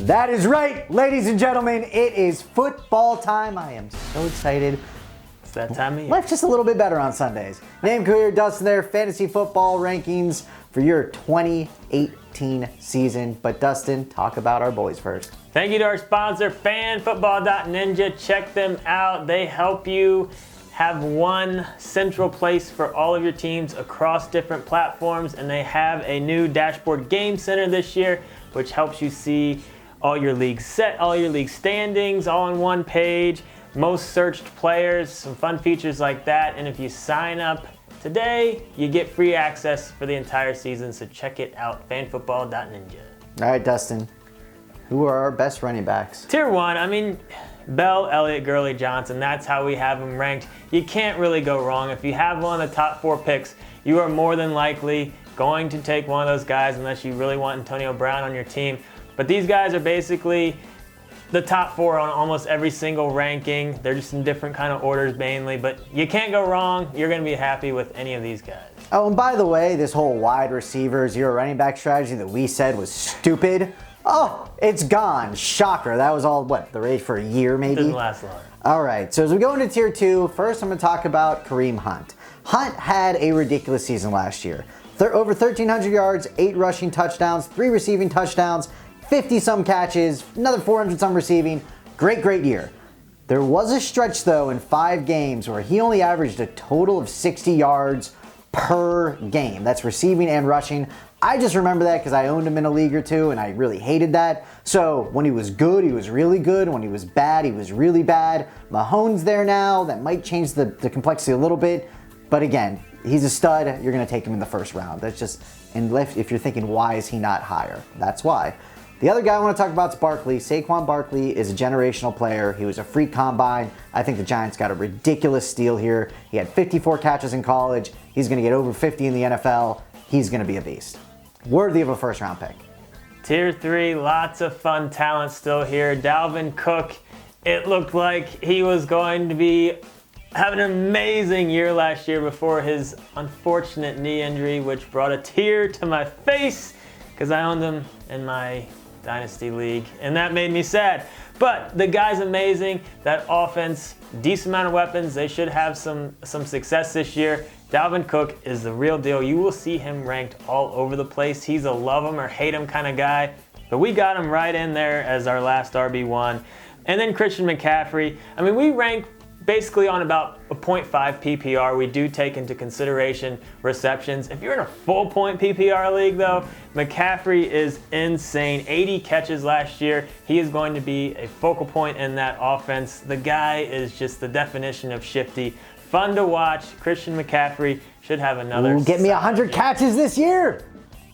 That is right, ladies and gentlemen. It is football time. I am so excited. It's that time of year. Life's just a little bit better on Sundays. Name, career, Dustin there. Fantasy football rankings for your 2018 season. But Dustin, talk about our boys first. Thank you to our sponsor, fanfootball.ninja. Check them out. They help you have one central place for all of your teams across different platforms, and they have a new dashboard game center this year, which helps you see all your league all your league standings, all on one page, most searched players, some fun features like that. And if you sign up today, you get free access for the entire season. So check it out, fanfootball.ninja. All right, Dustin. Who are our best running backs? Tier 1, I mean, Bell, Elliott, Gurley, Johnson, that's how we have them ranked. You can't really go wrong. If you have one of the top 4 picks, you are more than likely going to take one of those guys unless you really want Antonio Brown on your team. But these guys are basically the top 4 on almost every single ranking. They're just in different kind of orders mainly, but you can't go wrong. You're going to be happy with any of these guys. Oh, and by the way, this whole wide receiver, zero running back strategy that we said was stupid, oh, it's gone. Shocker. That was all, what, the rage for a year maybe? Didn't last long. All right, so as we go into tier 2, first I'm going to talk about Kareem Hunt. Hunt had a ridiculous season last year. Over 1,300 yards, 8 rushing touchdowns, 3 receiving touchdowns, 50-some catches, another 400-some receiving. Great year. There was a stretch, though, in 5 games where he only averaged a total of 60 yards per game. That's receiving and rushing. I just remember that because I owned him in a league or two, and I really hated that. So when he was good, he was really good. When he was bad, he was really bad. Mahomes there now. That might change the complexity a little bit. But again, he's a stud. You're going to take him in the first round. That's just, and if you're thinking, why is he not higher? That's why. The other guy I want to talk about is Barkley. Saquon Barkley is a generational player. He was a freak combine. I think the Giants got a ridiculous steal here. He had 54 catches in college. He's going to get over 50 in the NFL. He's going to be a beast. Worthy of a first round pick. Tier 3, lots of fun talent still here. Dalvin Cook, it looked like he was going to be having an amazing year last year before his unfortunate knee injury, which brought a tear to my face because I owned him in my Dynasty League, and that made me sad. But the guy's amazing. That offense, decent amount of weapons. They should have some success this year. Dalvin Cook is the real deal. You will see him ranked all over the place. He's a love him or hate him kind of guy, but we got him right in there as our last RB1. And then Christian McCaffrey. I mean, we rank basically on about a 0.5 PPR. We do take into consideration receptions. If you're in a full point PPR league though, McCaffrey is insane. 80 catches last year. He is going to be a focal point in that offense. The guy is just the definition of shifty. Fun to watch. Christian McCaffrey should have another. Ooh, get me 100 catches this year.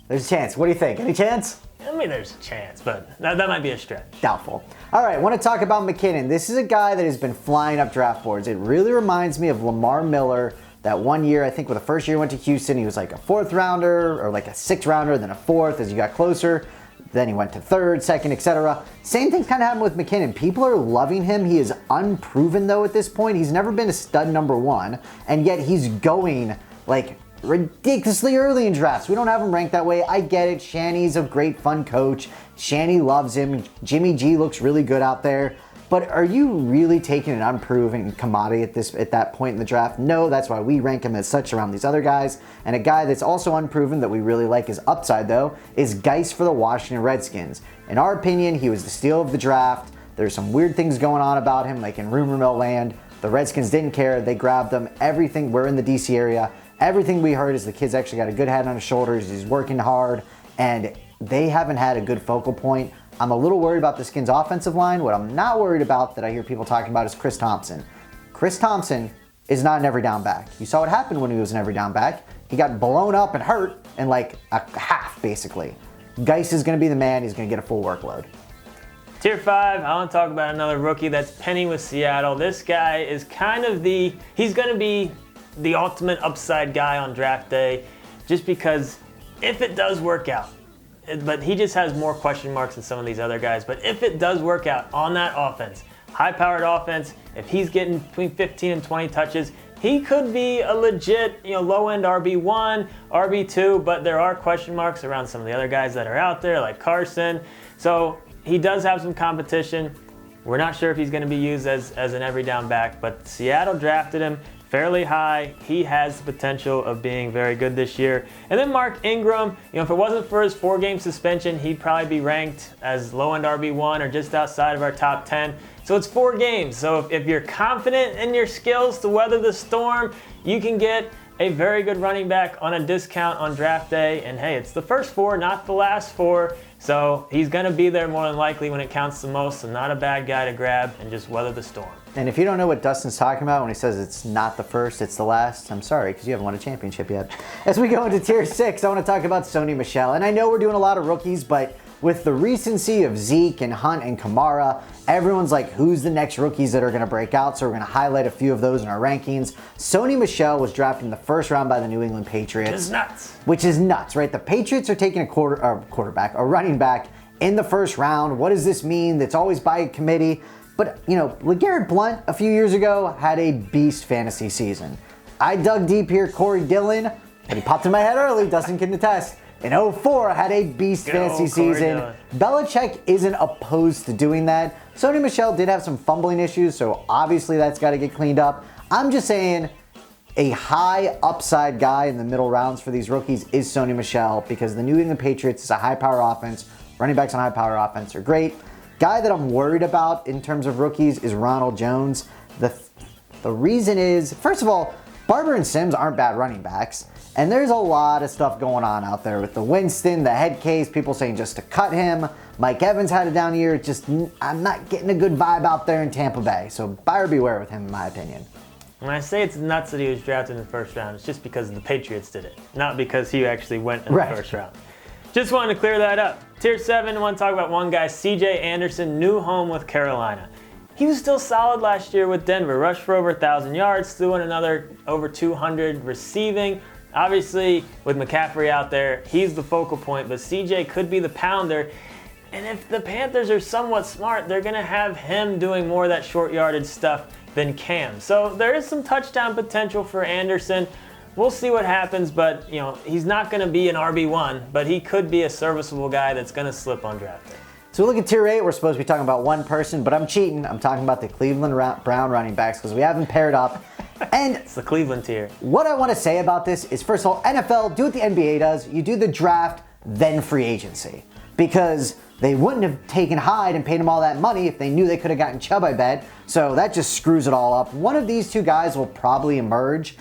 There's a chance. What do you think? Any chance? I mean, there's a chance, but that might be a stretch. Doubtful. All right, I want to talk about McKinnon. This is a guy that has been flying up draft boards. It really reminds me of Lamar Miller. That one year, I think with the first year he went to Houston, he was like a 4th rounder or like a 6th rounder, then a 4th as you got closer. Then he went to 3rd, 2nd, etc. Same thing kind of happened with McKinnon. People are loving him. He is unproven though at this point. He's never been a stud number 1, and yet he's going like ridiculously early in drafts. We don't have him ranked that way. I get it. Shanny's a great fun coach. Shanny loves him. Jimmy G looks really good out there. But are you really taking an unproven commodity at that point in the draft? No, that's why we rank him as such around these other guys. And a guy that's also unproven that we really like his upside though is Geis for the Washington Redskins. In our opinion, he was the steal of the draft. There's some weird things going on about him, like in rumor mill land. The Redskins didn't care. They grabbed him. Everything, we're in the DC area. Everything we heard is the kid's actually got a good head on his shoulders. He's working hard, and they haven't had a good focal point. I'm a little worried about the Skins' offensive line. What I'm not worried about that I hear people talking about is Chris Thompson. Chris Thompson is not an every down back. You saw what happened when he was an every down back. He got blown up and hurt in like a half, basically. Geis is going to be the man. He's going to get a full workload. Tier 5, I want to talk about another rookie. That's Penny with Seattle. This guy is kind of he's going to be the ultimate upside guy on draft day, just because if it does work out, but he just has more question marks than some of these other guys. But if it does work out on that offense, high-powered offense, if he's getting between 15 and 20 touches, he could be a legit, low-end RB1, RB2, but there are question marks around some of the other guys that are out there, like Carson. So he does have some competition. We're not sure if he's going to be used as an every down back, but Seattle drafted him fairly high. He has the potential of being very good this year. And then Mark Ingram, if it wasn't for his 4-game suspension, he'd probably be ranked as low-end RB1 or just outside of our top 10. So it's 4 games. So if you're confident in your skills to weather the storm, you can get a very good running back on a discount on draft day. And hey, it's the first 4, not the last 4. So he's going to be there more than likely when it counts the most. So not a bad guy to grab and just weather the storm. And if you don't know what Dustin's talking about when he says it's not the first, it's the last, I'm sorry, because you haven't won a championship yet. As we go into Tier 6, I want to talk about Sony Michel. And I know we're doing a lot of rookies, but with the recency of Zeke and Hunt and Kamara, everyone's like, who's the next rookies that are going to break out? So we're going to highlight a few of those in our rankings. Sony Michel was drafted in the first round by the New England Patriots. Which is nuts. Which is nuts, right? The Patriots are taking a running back in the first round. What does this mean? That's always by committee. But, LeGarrette Blount a few years ago had a beast fantasy season. I dug deep here, Corey Dillon, but he popped in my head early. Dustin can attest. In 2004, had a beast fantasy season. Dillon. Belichick isn't opposed to doing that. Sony Michel did have some fumbling issues, so obviously that's got to get cleaned up. I'm just saying a high upside guy in the middle rounds for these rookies is Sony Michel because the New England Patriots is a high-power offense. Running backs on high-power offense are great. Guy that I'm worried about in terms of rookies is Ronald Jones. The reason is, first of all, Barber and Sims aren't bad running backs. And there's a lot of stuff going on out there with the Winston, the head case, people saying just to cut him. Mike Evans had a down year. I'm not getting a good vibe out there in Tampa Bay. So buyer beware with him, in my opinion. When I say it's nuts that he was drafted in the first round, it's just because the Patriots did it, not because he actually went in the first round. Just wanted to clear that up. Tier 7, I want to talk about one guy, CJ Anderson, new home with Carolina. He was still solid last year with Denver. Rushed for over 1,000 yards, threw in another over 200 receiving. Obviously, with McCaffrey out there, he's the focal point, but CJ could be the pounder. And if the Panthers are somewhat smart, they're going to have him doing more of that short yardage stuff than Cam. So there is some touchdown potential for Anderson. We'll see what happens, but he's not going to be an RB1, but he could be a serviceable guy that's going to slip on draft day. So we look at Tier 8, we're supposed to be talking about one person, but I'm cheating. I'm talking about the Cleveland Brown running backs because we haven't paired up. And it's the Cleveland tier. What I want to say about this is, first of all, NFL, do what the NBA does. You do the draft, then free agency. Because they wouldn't have taken Hyde and paid him all that money if they knew they could have gotten Chubb, I bet. So that just screws it all up. One of these two guys will probably emerge.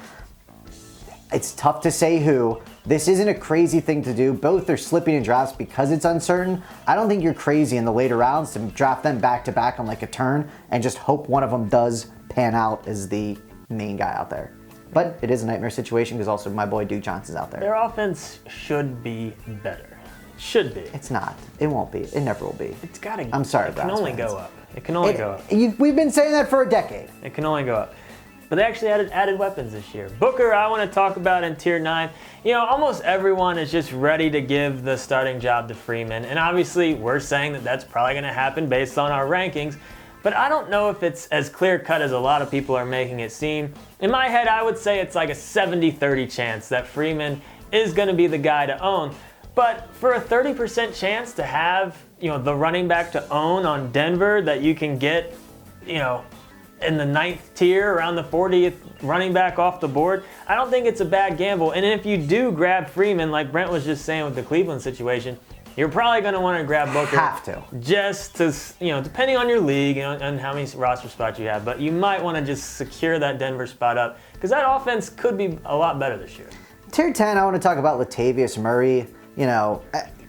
It's tough to say who. This isn't a crazy thing to do. Both are slipping in drafts because it's uncertain. I don't think you're crazy in the later rounds to draft them back to back on like a turn and just hope one of them does pan out as the main guy out there. But it is a nightmare situation because also my boy Duke Johnson's out there. Their offense should be better. Should be. It's not. It won't be. It never will be. It's got to. I'm sorry, It can Browns only fans. go up. It can only go up. We've been saying that for a decade. It can only go up. But they actually added weapons this year. Booker, I want to talk about in Tier 9. Almost everyone is just ready to give the starting job to Freeman. And obviously, we're saying that that's probably going to happen based on our rankings. But I don't know if it's as clear-cut as a lot of people are making it seem. In my head, I would say it's like a 70-30 chance that Freeman is going to be the guy to own. But for a 30% chance to have, the running back to own on Denver that you can get, in the 9th tier, around the 40th running back off the board, I don't think it's a bad gamble. And if you do grab Freeman, like Brent was just saying with the Cleveland situation, you're probably going to want to grab Booker. Have to. Just to, depending on your league and how many roster spots you have, but you might want to just secure that Denver spot up because that offense could be a lot better this year. Tier 10, I want to talk about Latavius Murray.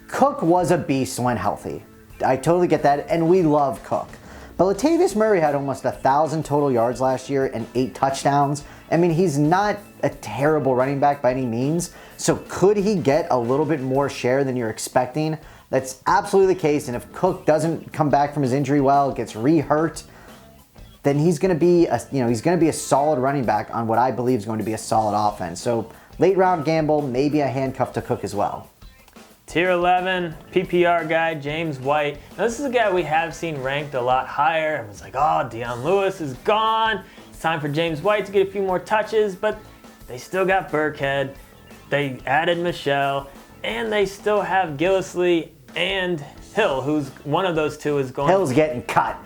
Cook was a beast when healthy. I totally get that, and we love Cook. But Latavius Murray had almost 1,000 total yards last year and 8 touchdowns. I mean, he's not a terrible running back by any means. So could he get a little bit more share than you're expecting? That's absolutely the case. And if Cook doesn't come back from his injury well, gets re-hurt, then he's going to be a solid running back on what I believe is going to be a solid offense. So late round gamble, maybe a handcuff to Cook as well. Tier 11, PPR guy, James White. Now, this is a guy we have seen ranked a lot higher. Everyone's like, oh, Deion Lewis is gone. It's time for James White to get a few more touches, but they still got Burkhead. They added Michelle, and they still have Gillislee and Hill, who's one of those two is going. Hill's getting cut.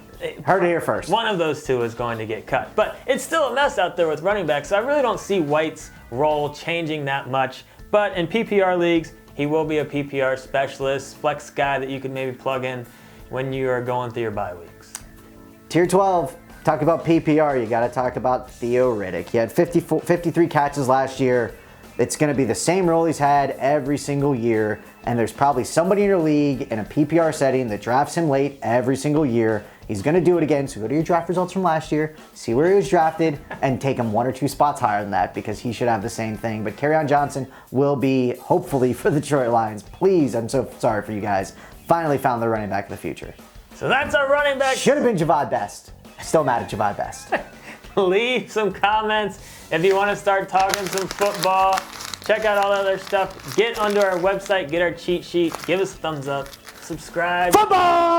Heard it here first. One of those two is going to get cut. But it's still a mess out there with running backs, so I really don't see White's role changing that much. But in PPR leagues, he will be a PPR specialist, flex guy that you could maybe plug in when you are going through your bye weeks. Tier 12, talk about PPR, you got to talk about Theo Riddick. He had 53 catches last year. It's going to be the same role he's had every single year, and there's probably somebody in your league in a PPR setting that drafts him late every single year. He's going to do it again, so go to your draft results from last year, see where he was drafted, and take him 1 or 2 spots higher than that because he should have the same thing. But Kerryon Johnson will be, hopefully, for the Detroit Lions. Please, I'm so sorry for you guys. Finally found the running back of the future. So that's our running back. Should have been Javad Best. Still mad at Javad Best. Leave some comments if you want to start talking some football. Check out all the other stuff. Get onto our website, get our cheat sheet, give us a thumbs up, subscribe. Football!